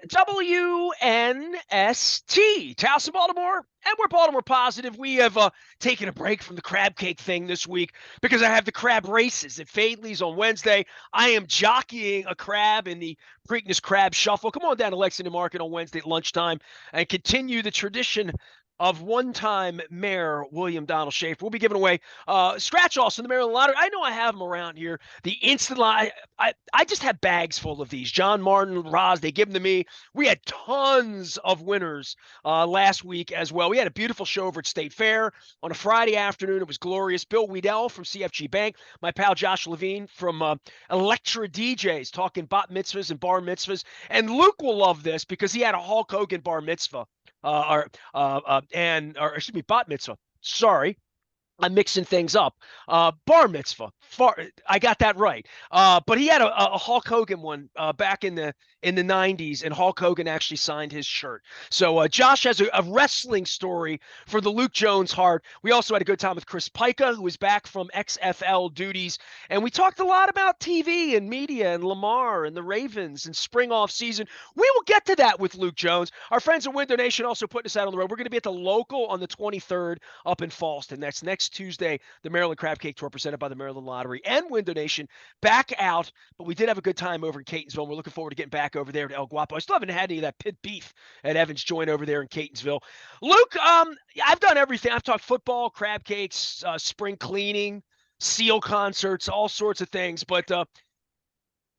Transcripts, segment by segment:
WNST, Towson, Baltimore, and we're Baltimore positive. We have taken a break from the crab cake thing this week because I have the crab races at Fadley's on Wednesday. I am jockeying a crab in the Preakness Crab Shuffle. Come on down to Lexington Market on Wednesday at lunchtime and continue the tradition of one-time Mayor William Donald Schaefer. We'll be giving away scratch-offs in the Maryland Lottery. I know I have them around here. The instant line, I just have bags full of these. John Martin, Roz, they give them to me. We had tons of winners last week as well. We had a beautiful show over at State Fair on a Friday afternoon. It was glorious. Bill Weedell from CFG Bank, my pal Josh Levine from Electra DJs talking bat mitzvahs and bar mitzvahs. And Luke will love this because he had a Hulk Hogan bar mitzvah. Excuse me, bat mitzvah. Sorry, I'm mixing things up. Bar mitzvah. I got that right. But he had a Hulk Hogan one back in the 90s, and Hulk Hogan actually signed his shirt. So Josh has a wrestling story for the Luke Jones heart. We also had a good time with Chris Pica, who is back from XFL duties, and we talked a lot about TV and media and Lamar and the Ravens and spring off season. We will get to that with Luke Jones. Our friends at Window Nation also putting us out on the road. We're going to be at the local on the 23rd up in Falston. That's next Tuesday, the Maryland Crab Cake Tour presented by the Maryland Lottery and Window Nation back out. But we did have a good time over in Catonsville, and we're looking forward to getting back over there to El Guapo. I still haven't had any of that pit beef at Evans Joint over there in Catonsville. Luke, I've done everything. I've talked football, crab cakes, spring cleaning, seal concerts, all sorts of things. But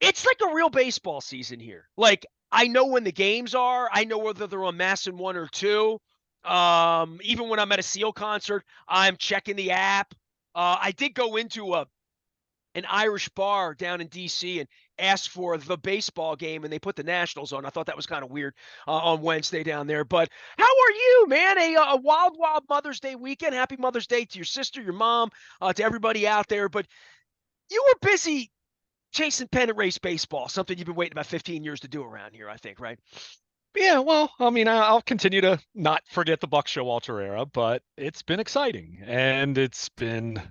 it's like a real baseball season here. Like, I know when the games are. I know whether they're on Masson 1 or 2. Even when I'm at a seal concert, I'm checking the app. I did go into an Irish bar down in DC and asked for the baseball game, and they put the Nationals on. I thought that was kind of weird on Wednesday down there. But how are you, man? A wild Mother's Day weekend. Happy Mother's Day to your sister, your mom, to everybody out there. But you were busy chasing pennant race baseball, something you've been waiting about 15 years to do around here, I think, right? Yeah, well, I mean, I'll continue to not forget the Buck Showalter era, but it's been exciting. And it's been,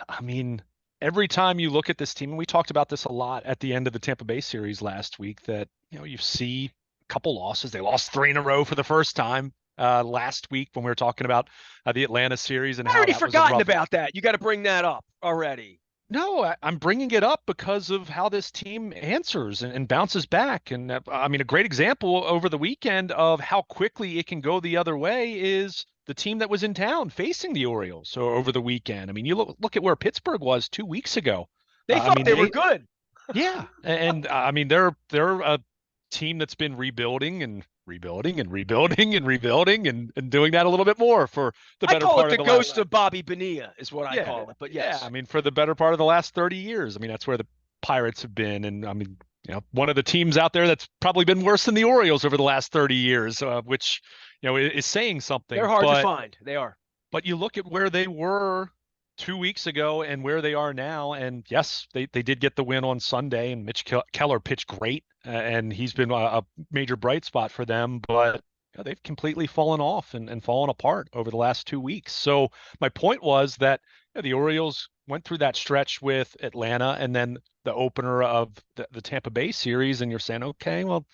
I mean, every time you look at this team, and we talked about this a lot at the end of the Tampa Bay series last week, that, you see a couple losses. They lost 3 in a row for the first time last week when we were talking about the Atlanta series and I how already that was forgotten about that. You got to bring that up already. No, I'm bringing it up because of how this team answers and bounces back. And I mean, a great example over the weekend of how quickly it can go the other way is the team that was in town facing the Orioles over the weekend. I mean, you look at where Pittsburgh was 2 weeks ago. They thought they were good. Yeah, and I mean, they're a team that's been rebuilding and rebuilding and rebuilding and rebuilding and doing that a little bit more for the better part of the I call it the ghost of Bobby Bonilla is what I call it. But yes. Yeah, I mean, for the better part of the last 30 years. I mean, that's where the Pirates have been. And I mean, one of the teams out there that's probably been worse than the Orioles over the last 30 years, which, is saying something. They're hard to find. They are. But you look at where they were 2 weeks ago and where they are now. And yes, they did get the win on Sunday, and Mitch Keller pitched great. And he's been a major bright spot for them, but they've completely fallen off and fallen apart over the last 2 weeks. So my point was that the Orioles went through that stretch with Atlanta and then the opener of the Tampa Bay series, and you're saying, okay, well,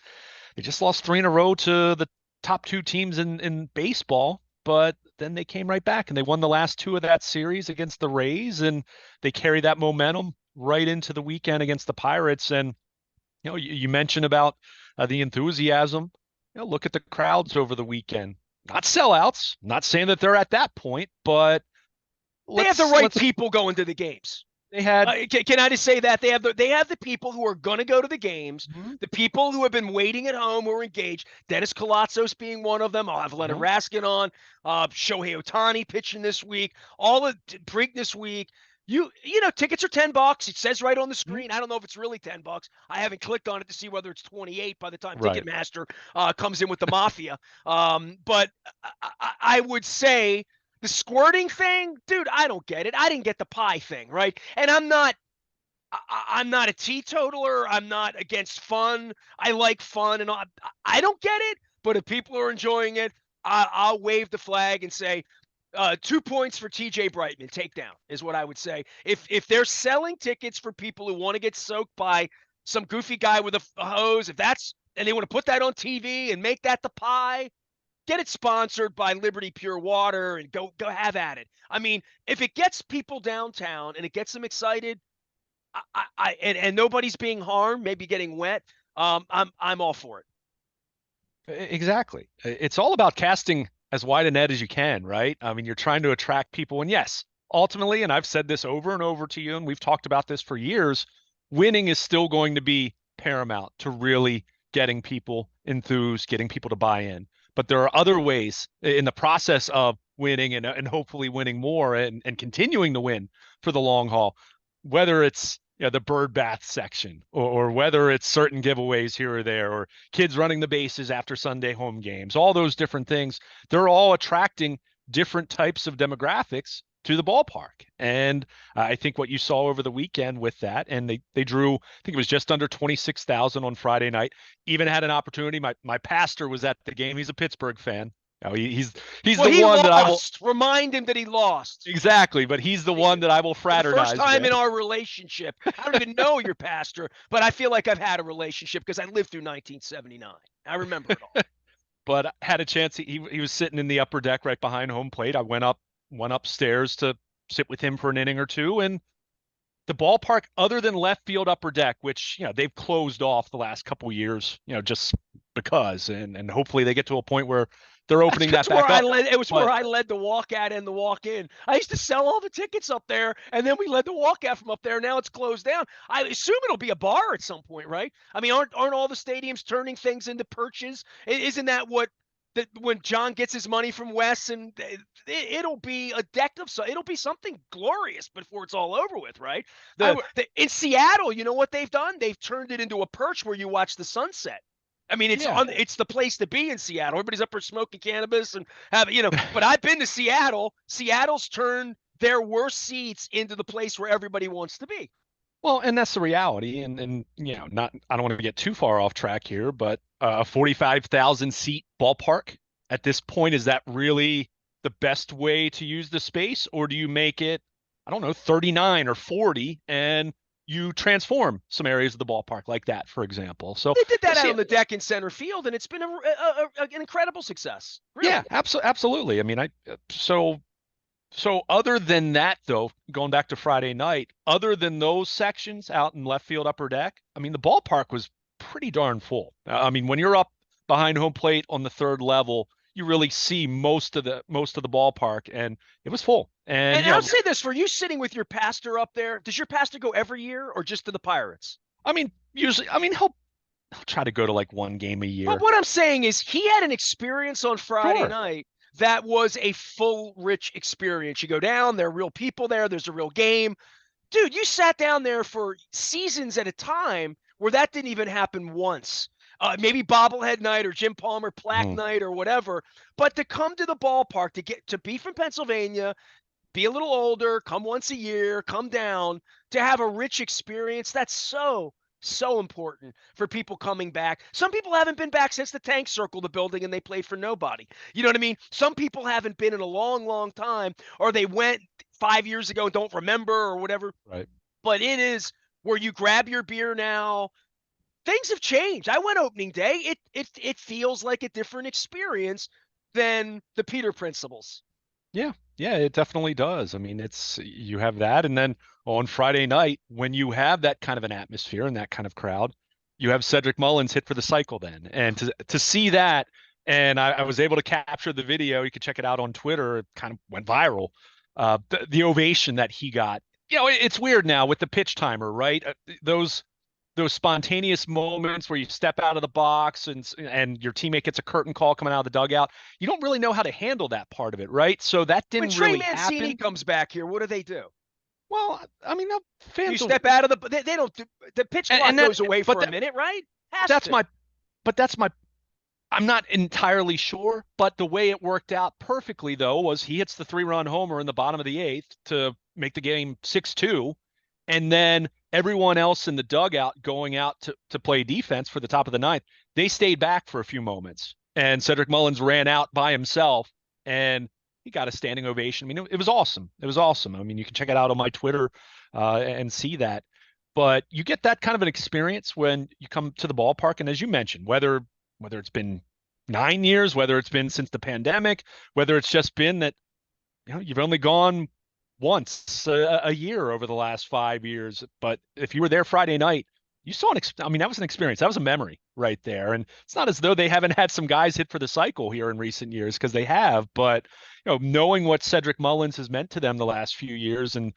they just lost 3 in a row to the top 2 teams in baseball, but then they came right back and they won the last 2 of that series against the Rays, and they carry that momentum right into the weekend against the Pirates. And you mentioned about the enthusiasm. Look at the crowds over the weekend. Not sellouts. Not saying that they're at that point, but they have the right people going to the games. They had. Can I just say that they have the people who are going to go to the games, the people who have been waiting at home who are engaged. Dennis Colatzos being one of them. I'll have Leonard Raskin on. Shohei Ohtani pitching this week. All of Preakness week. You know, tickets are $10. It says right on the screen. I don't know if it's really $10. I haven't clicked on it to see whether it's 28 by the time Ticketmaster comes in with the mafia. But I would say the squirting thing, dude, I don't get it. I didn't get the pie thing, right? And I'm not a teetotaler. I'm not against fun. I like fun and all. I don't get it. But if people are enjoying it, I'll wave the flag and say, 2 points for TJ Brightman. Takedown is what I would say. If they're selling tickets for people who want to get soaked by some goofy guy with a hose, if that's and they want to put that on TV and make that the pie, get it sponsored by Liberty Pure Water and go have at it. I mean, if it gets people downtown and it gets them excited, and nobody's being harmed, maybe getting wet, I'm all for it. Exactly. It's all about casting as wide a net as you can, right? I mean, you're trying to attract people. And yes, ultimately, and I've said this over and over to you, and we've talked about this for years, winning is still going to be paramount to really getting people enthused, getting people to buy in. But there are other ways in the process of winning and hopefully winning more and continuing to win for the long haul, whether it's the bird bath section or whether it's certain giveaways here or there or kids running the bases after Sunday home games, all those different things, they're all attracting different types of demographics to the ballpark. And I think what you saw over the weekend with that, and they drew, I think it was just under 26,000 on Friday night, even had an opportunity. My pastor was at the game. He's a Pittsburgh fan. He's well, the one lost. that I will remind him that he lost. Exactly, but he's the one that I will fraternize for the first time with. in our relationship. I don't even know your pastor, but I feel like I've had a relationship because I lived through 1979. I remember it all. But I had a chance. He was sitting in the upper deck right behind home plate. I went upstairs to sit with him for an inning or two, and the ballpark, other than left field upper deck, which they've closed off the last couple years, just because, and hopefully they get to a point where they're opening that back up. It was where I led the walkout and the walk-in. I used to sell all the tickets up there, and then we led the walkout from up there. Now it's closed down. I assume it'll be a bar at some point, right? I mean, aren't all the stadiums turning things into perches? Isn't that what when John gets his money from Wes, and it'll be a deck of it'll be something glorious before it's all over with, right? In Seattle, you know what they've done? They've turned it into a perch where you watch the sunset. I mean, it's the place to be in Seattle. Everybody's up there smoking cannabis and but I've been to Seattle. Seattle's turned their worst seats into the place where everybody wants to be. Well, and that's the reality. And not I don't want to get too far off track here, but a 45,000 seat ballpark at this point, is that really the best way to use the space, or do you make it, I don't know, 39 or 40 and you transform some areas of the ballpark like that, for example? So they did that out on the deck in center field, and it's been an incredible success. Really. Yeah, absolutely. I mean, so other than that, though, going back to Friday night, other than those sections out in left field upper deck, I mean, the ballpark was pretty darn full. I mean, when you're up behind home plate on the third level, you really see most of the ballpark, and it was full. And I'll say this, for you sitting with your pastor up there, does your pastor go every year or just to the Pirates? I mean, usually, he'll try to go to like one game a year. But what I'm saying is he had an experience on Friday night that was a full, rich experience. You go down, there are real people there. There's a real game. Dude, you sat down there for seasons at a time where that didn't even happen once. Maybe bobblehead night or Jim Palmer plaque night or whatever. But to come to the ballpark, to be from Pennsylvania, be a little older, come once a year, come down, to have a rich experience, that's so important for people coming back. Some people haven't been back since the tank circled the building and they played for nobody. You know what I mean? Some people haven't been in a long, long time, or they went 5 years ago and don't remember or whatever. Right. But it is where you grab your beer now. Things have changed. I went opening day. It feels like a different experience than the Peter Principles. Yeah, it definitely does. I mean, you have that, and then on Friday night, when you have that kind of an atmosphere and that kind of crowd, you have Cedric Mullins hit for the cycle then. And to see that, and I was able to capture the video. You could check it out on Twitter. It kind of went viral. The ovation that he got. It's weird now with the pitch timer, right? Those spontaneous moments where you step out of the box and your teammate gets a curtain call coming out of the dugout, you don't really know how to handle that part of it, right? So that didn't really happen. When Trey Mancini comes back here, what do they do? Well, I mean, fans. You step out of they don't. The pitch clock goes away for a minute, right? I'm not entirely sure, but the way it worked out perfectly though was he hits the 3-run homer in the bottom of the 8th to make the game 6-2, and then everyone else in the dugout going out to play defense for the top of the 9th, they stayed back for a few moments. And Cedric Mullins ran out by himself, and he got a standing ovation. I mean, it was awesome. It was awesome. I mean, you can check it out on my Twitter and see that. but you get that kind of an experience when you come to the ballpark. And as you mentioned, whether it's been 9 years, whether it's been since the pandemic, whether it's just been that you've only gone once a year over the last 5 years. But if you were there Friday night, you saw I mean, that was an experience. That was a memory right there. And it's not as though they haven't had some guys hit for the cycle here in recent years, because they have. But knowing what Cedric Mullins has meant to them the last few years, and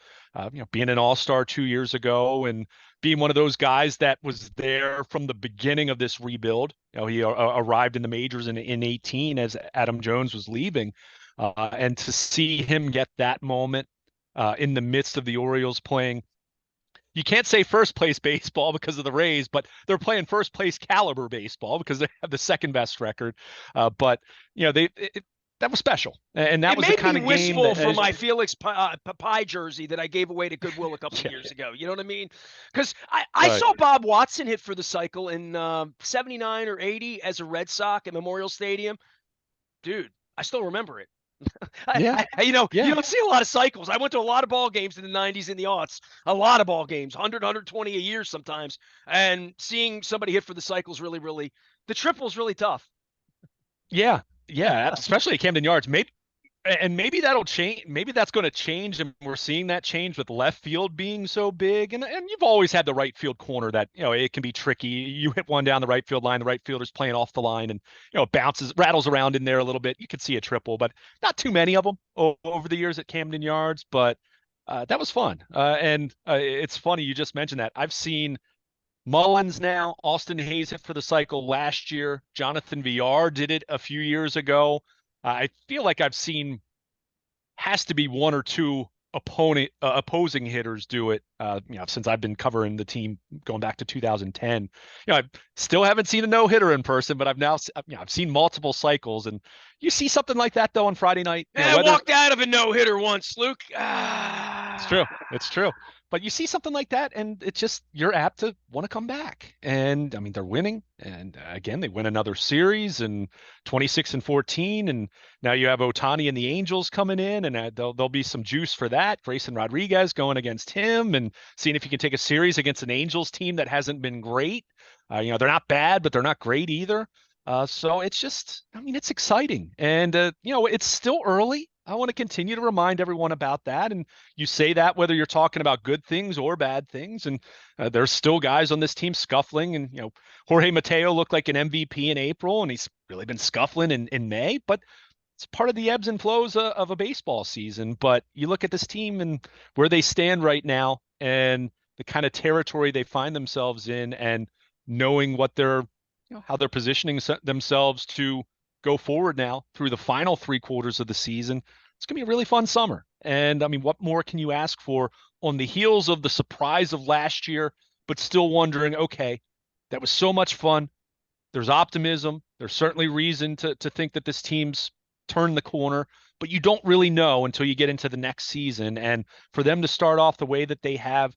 being an all-star 2 years ago, and being one of those guys that was there from the beginning of this rebuild. He arrived in the majors in 18 as Adam Jones was leaving. And to see him get that moment in the midst of the Orioles playing, you can't say first place baseball because of the Rays, but they're playing first place caliber baseball because they have the second best record. But that was special, and that it was the made kind me of game wistful that, for my Felix Pie jersey that I gave away to Goodwill a couple of years ago. You know what I mean? Because I right. saw Bob Watson hit for the cycle in 79 or 80 as a Red Sox at Memorial Stadium. Dude, I still remember it. Yeah, You yeah. don't see a lot of cycles. I went to a lot of ball games in the 90s and the aughts, a lot of ball games, 100, 120 a year sometimes. And seeing somebody hit for the cycles really, the triple's really tough. Yeah, yeah, especially at Camden Yards. Maybe that'll change. Maybe that's going to change, and we're seeing that change with left field being so big. And you've always had the right field corner that it can be tricky. You hit one down the right field line, the right fielder's playing off the line, and bounces, rattles around in there a little bit. You could see a triple, but not too many of them over the years at Camden Yards. But that was fun. And it's funny you just mentioned that. I've seen Mullins now, Austin Hayes hit for the cycle last year. Jonathan VR did it a few years ago. I feel like I've seen has to be one or two opposing hitters do it. Since I've been covering the team going back to 2010. I still haven't seen a no hitter in person, but I've seen multiple cycles, and you see something like that though on Friday night. I walked out of a no hitter once, Luke. It's true. It's true. But you see something like that, and it's just you're apt to want to come back. And I mean, they're winning, and again, they win another series, and 26-14, and now you have Ohtani and the Angels coming in, and there'll be some juice for that. Grayson Rodriguez going against him, and seeing if you can take a series against an Angels team that hasn't been great. They're not bad, but they're not great either. So it's just, I mean, it's exciting, and it's still early. I want to continue to remind everyone about that. And you say that whether you're talking about good things or bad things. And there's still guys on this team scuffling. And, Jorge Mateo looked like an MVP in April, and he's really been scuffling in May. But it's part of the ebbs and flows of a baseball season. But you look at this team and where they stand right now and the kind of territory they find themselves in, and knowing what how they're positioning themselves to go forward now through the final 3 quarters of the season. It's going to be a really fun summer. And I mean, what more can you ask for on the heels of the surprise of last year, but still wondering, okay, that was so much fun. There's optimism. There's certainly reason to think that this team's turned the corner, but you don't really know until you get into the next season. And for them to start off the way that they have,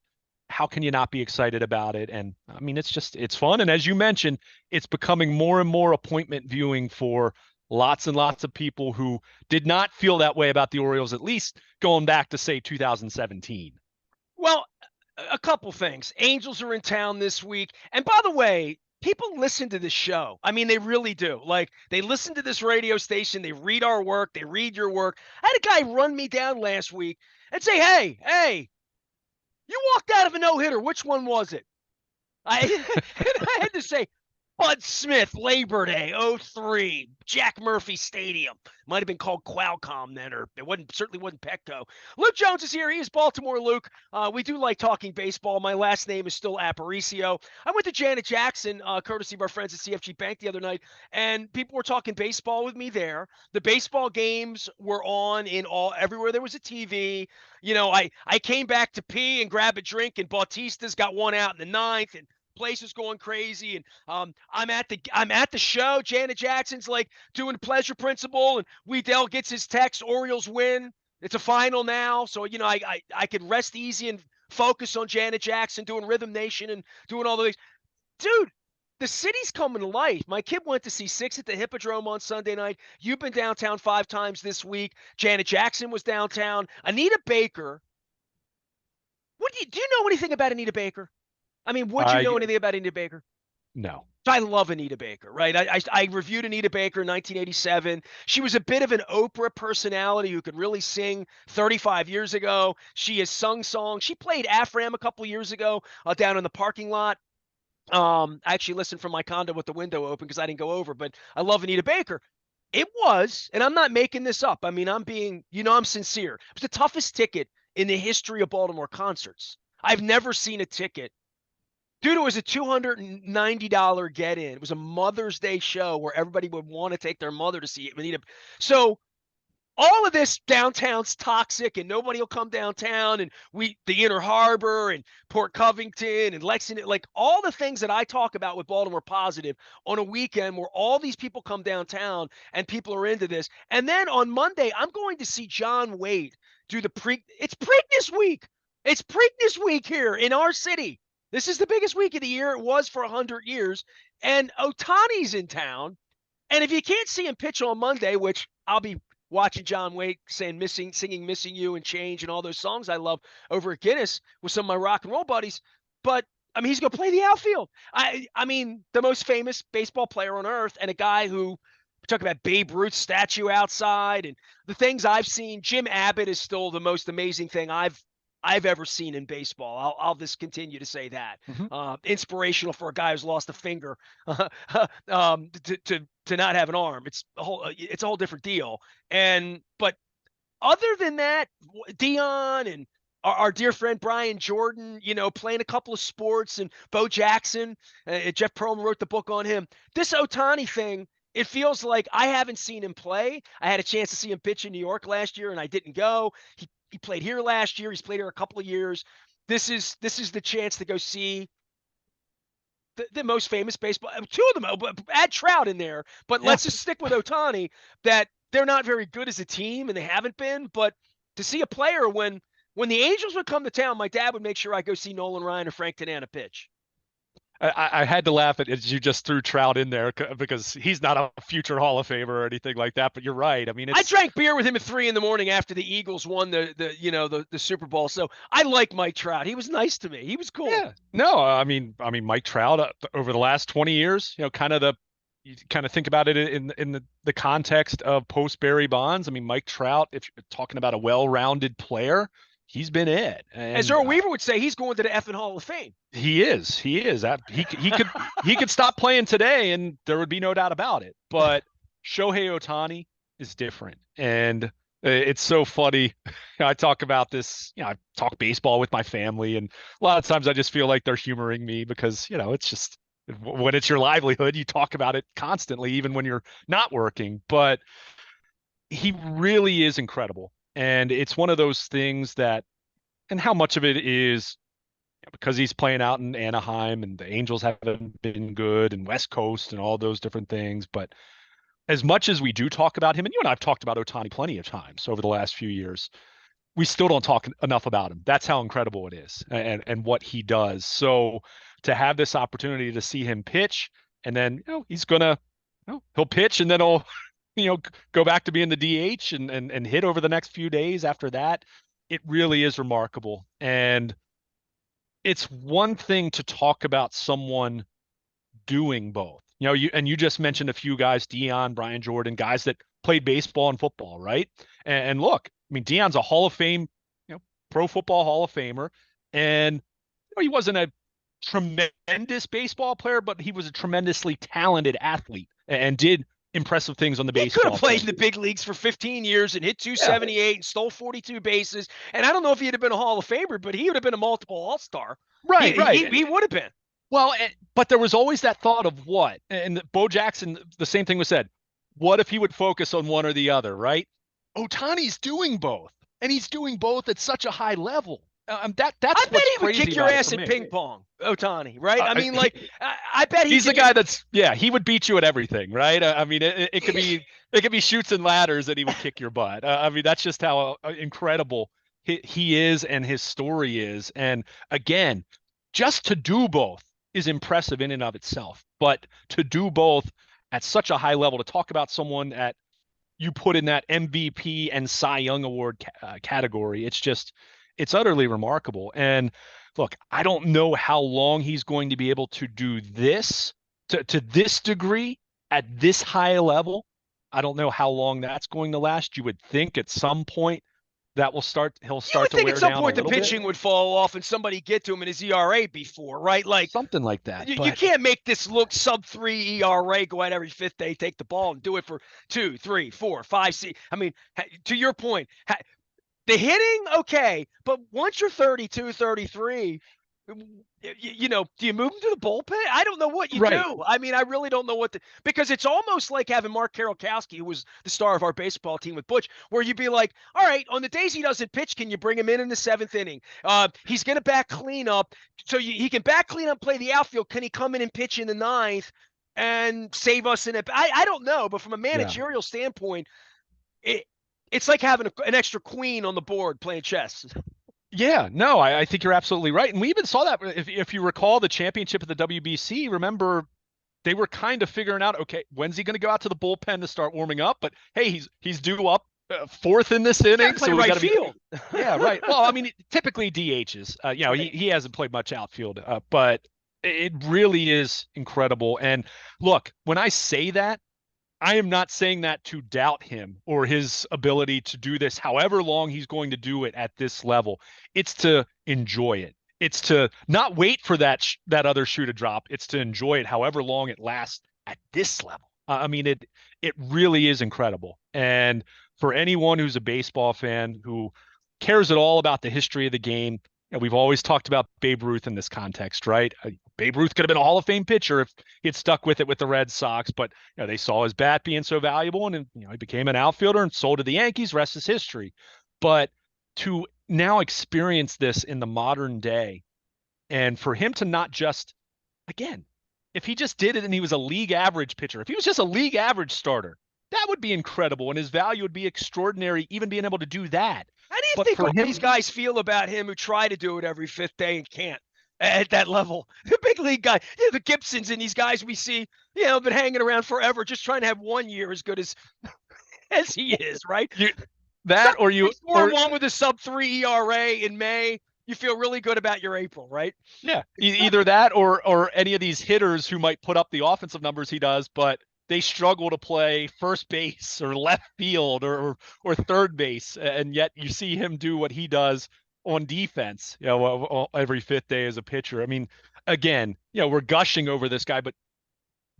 how can you not be excited about it? And I mean, it's fun. And as you mentioned, it's becoming more and more appointment viewing for lots and lots of people who did not feel that way about the Orioles, at least going back to, say, 2017. Well, a couple things. Angels are in town this week. And by the way, people listen to this show. I mean, they really do. Like, they listen to this radio station. They read our work. They read your work. I had a guy run me down last week and say, hey, you walked out of a no-hitter. Which one was it? I had to say, Bud Smith, Labor Day, 03, Jack Murphy Stadium. Might have been called Qualcomm then, or it certainly wasn't Petco. Luke Jones is here. He is Baltimore Luke. We do like talking baseball. My last name is still Aparicio. I went to Janet Jackson, courtesy of our friends at CFG Bank the other night, and people were talking baseball with me there. The baseball games were on everywhere there was a TV. I came back to pee and grab a drink, and Bautista's got one out in the ninth, and place is going crazy, and I'm at the show. Janet Jackson's like doing pleasure principle, and Weedell gets his text. Orioles win. It's a final now, so I could rest easy and focus on Janet Jackson doing Rhythm Nation and doing all those. Dude, the city's coming to life. My kid went to see Six at the Hippodrome on Sunday night. You've been downtown 5 times this week. Janet Jackson was downtown. Anita Baker. Do you know anything about Anita Baker? I mean, would you I know anything about Anita Baker? no. I love Anita Baker, right? I reviewed Anita Baker in 1987. She was a bit of an Oprah personality who could really sing 35 years ago. She has sung songs. She played AFRAM a couple years ago down in the parking lot. I actually listened from my condo with the window open because I didn't go over, but I love Anita Baker. It was, and I'm not making this up. I mean, I'm being, I'm sincere. It was the toughest ticket in the history of Baltimore concerts. I've never seen a ticket. Dude, it was a $290 get in. It was a Mother's Day show where everybody would want to take their mother to see it. So all of this downtown's toxic and nobody will come downtown, and the Inner Harbor and Port Covington and Lexington, like all the things that I talk about with Baltimore Positive on a weekend where all these people come downtown and people are into this. And then on Monday, I'm going to see John Wade do it's Preakness week. It's Preakness week here in our city. This is the biggest week of the year. It was for 100 years. And Ohtani's in town. And if you can't see him pitch on Monday, which I'll be watching John Wade singing Missing You and Change and all those songs I love over at Guinness with some of my rock and roll buddies. But I mean, he's going to play the outfield. I mean, the most famous baseball player on earth, and a guy who, talk about Babe Ruth's statue outside and the things I've seen. Jim Abbott is still the most amazing thing I've ever seen in baseball. I'll just continue to say that. Inspirational for a guy who's lost a finger to not have an arm. It's a whole different deal. But other than that, Dion and our dear friend Brian Jordan, playing a couple of sports, and Bo Jackson, Jeff Pearlman wrote the book on him. This Ohtani thing, it feels like I haven't seen him play. I had a chance to see him pitch in New York last year, and I didn't go. He played here last year. He's played here a couple of years. This is the chance to go see the most famous baseball. Two of them, but add Trout in there. But let's just stick with Ohtani. That they're not very good as a team, and they haven't been. But to see a player when the Angels would come to town, my dad would make sure I go see Nolan Ryan or Frank Tanana pitch. I had to laugh at as you just threw Trout in there because he's not a future Hall of Famer or anything like that. But you're right. I mean, I drank beer with him at 3 a.m. after the Eagles won the Super Bowl. So I like Mike Trout. He was nice to me. He was cool. Yeah. No, I mean, Mike Trout over the last 20 years, you kind of think about it in the context of post Barry Bonds. I mean, Mike Trout, if you're talking about a well-rounded player, he's been it. And, as Earl Weaver would say, he's going to the effing Hall of Fame. He is. He could stop playing today, and there would be no doubt about it. But Shohei Ohtani is different, and it's so funny. I talk about this. I talk baseball with my family, and a lot of times I just feel like they're humoring me because it's just when it's your livelihood, you talk about it constantly, even when you're not working. But he really is incredible, and it's one of those things that, and how much of it is because he's playing out in Anaheim and the Angels haven't been good and West Coast and all those different things. But as much as we do talk about him, and you and I have talked about Ohtani plenty of times over the last few years, we still don't talk enough about him. That's how incredible it is and what he does. So to have this opportunity to see him pitch, and then he's gonna he'll pitch and then he'll go back to being the DH and hit over the next few days after that. It really is remarkable. And it's one thing to talk about someone doing both. You just mentioned a few guys, Dion, Brian Jordan, guys that played baseball and football, right? And look, I mean, Dion's a Hall of Fame, Pro Football Hall of Famer, and he wasn't a tremendous baseball player, but he was a tremendously talented athlete and did impressive things on the baseball. He could have played in the big leagues for 15 years and hit 278 and stole 42 bases. And I don't know if he'd have been a Hall of Famer, but he would have been a multiple All-Star. Right. He would have been. Well, but there was always that thought of what, and Bo Jackson, the same thing was said. What if he would focus on one or the other, right? Ohtani's doing both, and he's doing both at such a high level. That's I bet he would kick your ass at ping pong, Ohtani, right? I mean, I bet he's the guy he would beat you at everything, right? I mean, it could be shoots and ladders that he would kick your butt. I mean, that's just how incredible he is and his story is. And again, just to do both is impressive in and of itself. But to do both at such a high level, to talk about someone that you put in that MVP and Cy Young Award category, it's utterly remarkable. And look, I don't know how long he's going to be able to do this to this degree at this high level. I don't know how long that's going to last. You would think at some point that he'll You start would to think at wear some down a point the little bit, pitching would fall off and somebody get to him in his ERA before, right? Like something like that. you But can't make this look sub-3 ERA, go out every fifth day, take the ball and do it for 2, 3, 4, 5. I mean, to your point, the hitting, okay, but once you're 32, 33, do you move him to the bullpen? I don't know what you right, do. I mean, I really don't know what because it's almost like having Mark Karolkowski, who was the star of our baseball team with Butch, where you'd be like, all right, on the days he doesn't pitch, can you bring him in the seventh inning? He's going to back clean up. So he can back clean up, play the outfield. Can he come in and pitch in the ninth and save us in it? I don't know, but from a yeah. managerial standpoint, it's like having an extra queen on the board playing chess. Yeah, no, I think you're absolutely right. And we even saw that if you recall the championship of the WBC, remember they were kind of figuring out, okay, when's he going to go out to the bullpen to start warming up? But hey, he's due up fourth in this inning, Play so right field. Yeah, right. Well, I mean, typically DHs. He hasn't played much outfield, but it really is incredible. And look, when I say that, I am not saying that to doubt him or his ability to do this however long he's going to do it at this level. It's to enjoy it. It's to not wait for that other shoe to drop. It's to enjoy it however long it lasts at this level. I mean, it really is incredible. And for anyone who's a baseball fan who cares at all about the history of the game, and we've always talked about Babe Ruth in this context, right? Babe Ruth could have been a Hall of Fame pitcher if he had stuck with it with the Red Sox, but they saw his bat being so valuable, and he became an outfielder and sold to the Yankees. Rest is history. But to now experience this in the modern day, and for him to not just, again, if he just did it and he was a league average pitcher, if he was just a league average starter, that would be incredible, and his value would be extraordinary, even being able to do that. How do you But think for all him, these guys feel about him who try to do it every fifth day and can't at that level? The big league guy, the Gibsons and these guys we see, been hanging around forever, just trying to have 1 year as good as he is, right? Or one with a sub-3 ERA in May. You feel really good about your April, right? yeah, either that or any of these hitters who might put up the offensive numbers he does, but they struggle to play first base or left field or third base, and yet you see him do what he does on defense, every fifth day as a pitcher. I mean, again, we're gushing over this guy, but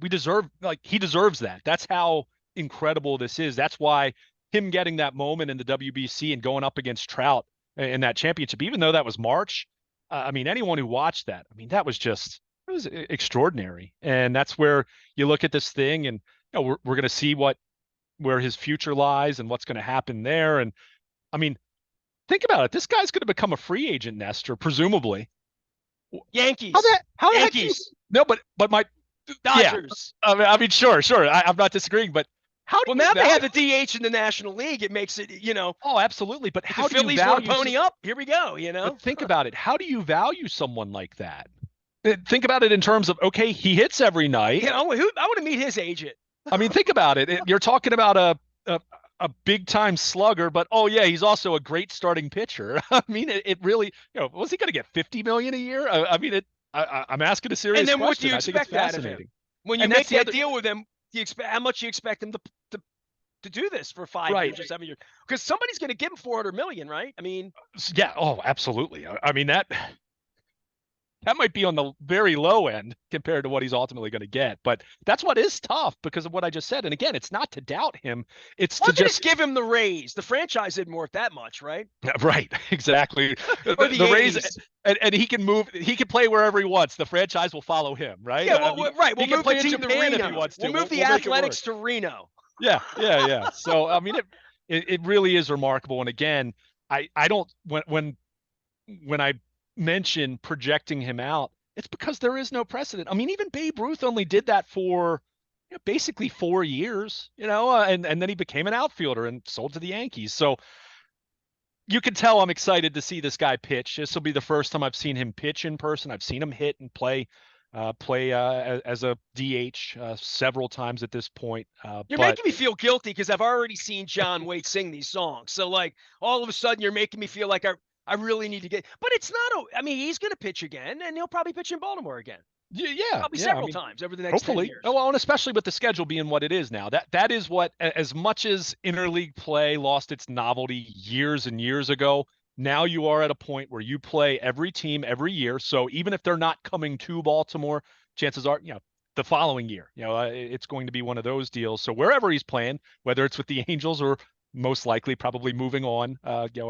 he deserves that. That's how incredible this is. That's why him getting that moment in the WBC and going up against Trout in that championship, even though that was March, I mean, anyone who watched that, I mean, it was extraordinary. And that's where you look at this thing and we're going to see where his future lies and what's going to happen there. And I mean, think about it. This guy's going to become a free agent, Nestor, presumably. Yankees. How the Yankees. No, but my Dodgers. Yeah. I mean, sure. I'm not disagreeing, but now they have the DH in the National League. It makes it, Oh, absolutely. But how do Phillies you value want to pony up? Here we go. But think about it. How do you value someone like that? Think about it in terms of, okay, he hits every night. I want to meet his agent. I mean, think about it. You're talking about a big time slugger, but oh yeah, he's also a great starting pitcher. I mean, it really, was he going to get 50 million a year? I mean, I'm asking a serious question. And then what do you expect out of him? When you make that deal with him, how much you expect him to do this for 5 years or 7 years? Because somebody's going to give him 400 million, right? I mean, yeah. Oh, absolutely. I mean, that might be on the very low end compared to what he's ultimately going to get. But that's what is tough because of what I just said. And again, it's not to doubt him. It's to just give him the raise. The franchise isn't worth that much, right? Right. Exactly. the raise, and he can move. He can play wherever he wants. The franchise will follow him, right? Yeah, right. We'll move play the team to Reno if he wants to. We'll move the Athletics to Reno. Yeah. So I mean, it really is remarkable. And again, I don't when I mention projecting him out, it's because there is no precedent. I mean, even Babe Ruth only did that for basically 4 years, and then he became an outfielder and sold to the Yankees. So you can tell I'm excited to see this guy pitch. This will be the first time I've seen him pitch in person. I've seen him hit and play as a DH several times at this point. You're making me feel guilty because I've already seen John Waite sing these songs. So like all of a sudden you're making me feel like I really need to get, but it's not, I mean, he's going to pitch again, and he'll probably pitch in Baltimore again, Yeah, probably yeah. I several mean, times over the next 10 hopefully. years. Well, and especially with the schedule being what it is now. That is what, as much as interleague play lost its novelty years and years ago, now you are at a point where you play every team every year. So even if they're not coming to Baltimore, chances are, the following year, it's going to be one of those deals. So wherever he's playing, whether it's with the Angels or most likely probably moving on,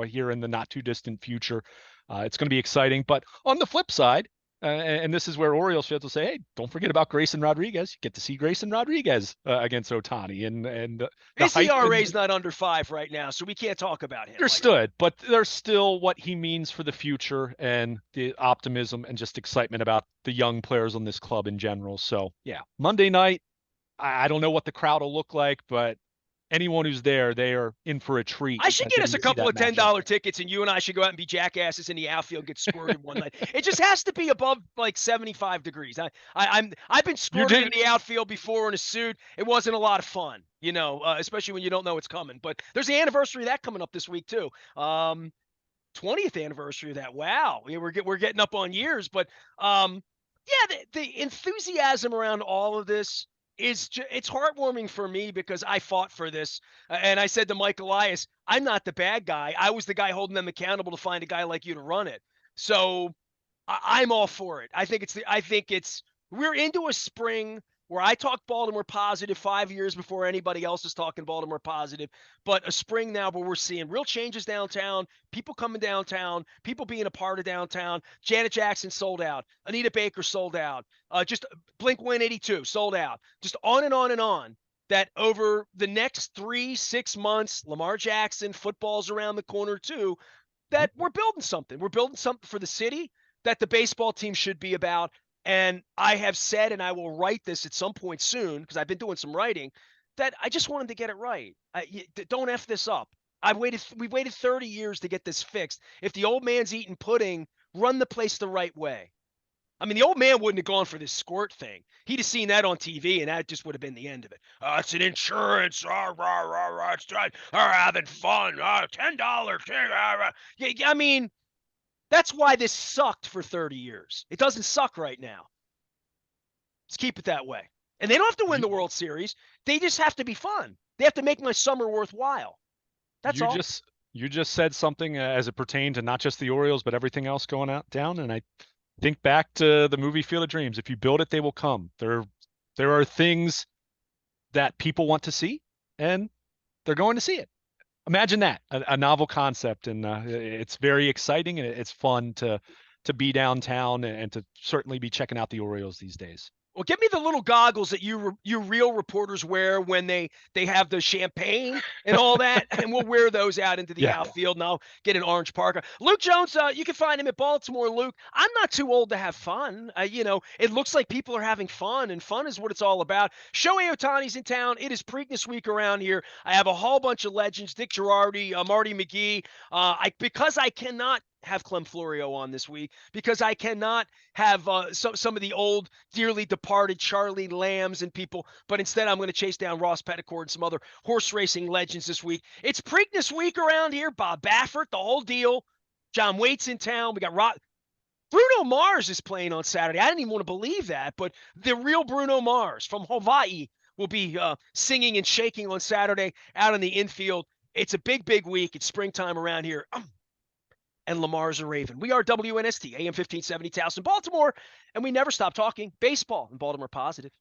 here in the not too distant future, it's going to be exciting. But on the flip side, and this is where Orioles fans will say, "Hey, don't forget about Grayson Rodriguez. You get to see Grayson Rodriguez against Ohtani, and the His hype ERA and is not under 5 right now, so we can't talk about him like that. understood, but there's still what he means for the future and the optimism and just excitement about the young players on this club in general. So yeah, Monday night, I don't know what the crowd will look like, but anyone who's there, they are in for a treat I should get getting us a to see couple that of matchup. $10 tickets, and you and I should go out and be jackasses in the outfield and get squirted one night. It just has to be above like 75 degrees. I've been You squirted in did. the outfield before in a suit. It wasn't a lot of fun, especially when you don't know it's coming. But there's the anniversary of that coming up this week too. 20th anniversary of that. Wow, we're getting up on years, but yeah, the enthusiasm around all of this it's heartwarming for me because I fought for this, and I said to Mike Elias, I'm not the bad guy. I was the guy holding them accountable to find a guy like you to run it. So I'm all for it. I think it's we're into a spring where I talk Baltimore positive 5 years before anybody else is talking Baltimore positive, but a spring now where we're seeing real changes downtown, people coming downtown, people being a part of downtown. Janet Jackson sold out, Anita Baker sold out, just Blink 182 sold out, just on and on and on. That over the next 3 6 months, Lamar Jackson, football's around the corner too, that we're building something. We're building something for the city that the baseball team should be about. And I have said, and I will write this at some point soon because I've been doing some writing, that I just wanted to get it right. Don't F this up. We've waited 30 years to get this fixed. If the old man's eating pudding, run the place the right way. I mean, the old man wouldn't have gone for this squirt thing. He'd have seen that on TV, and that just would have been the end of it. It's an insurance. It's having fun. $10. Yeah, I mean, that's why this sucked for 30 years. It doesn't suck right now. Let's keep it that way. And they don't have to win You, the World Series. They just have to be fun. They have to make my summer worthwhile. That's you all. just you just said something as it pertained to not just the Orioles but everything else going out down, and I think back to the movie Field of Dreams. If you build it, they will come. There are things that people want to see, and they're going to see it. Imagine that, a novel concept, and it's very exciting and it's fun to be downtown and to certainly be checking out the Orioles these days. Well, give me the little goggles that you real reporters wear when they have the champagne and all that, and we'll wear those out into the Yeah, outfield, and I'll get an orange parka. Luke Jones, you can find him at Baltimore. Luke, I'm not too old to have fun. It looks like people are having fun, and fun is what it's all about. Shohei Ohtani's in town. It is Preakness week around here. I have a whole bunch of legends: Dick Girardi, Marty McGee. Because I cannot have Clem Florio on this week because I cannot have some of the old dearly departed Charlie Lambs and people, but instead I'm going to chase down Ross Petticord and some other horse racing legends this week. It's Preakness week around here. Bob Baffert, the whole deal. John Waite's in town. We got Bruno Mars is playing on Saturday. I didn't even want to believe that, but the real Bruno Mars from Hawaii will be singing and shaking on Saturday out in the infield. It's a big, big week. It's springtime around here. And Lamar's a Raven. We are WNST, AM 1570 Towson, Baltimore, and we never stop talking baseball in Baltimore Positive.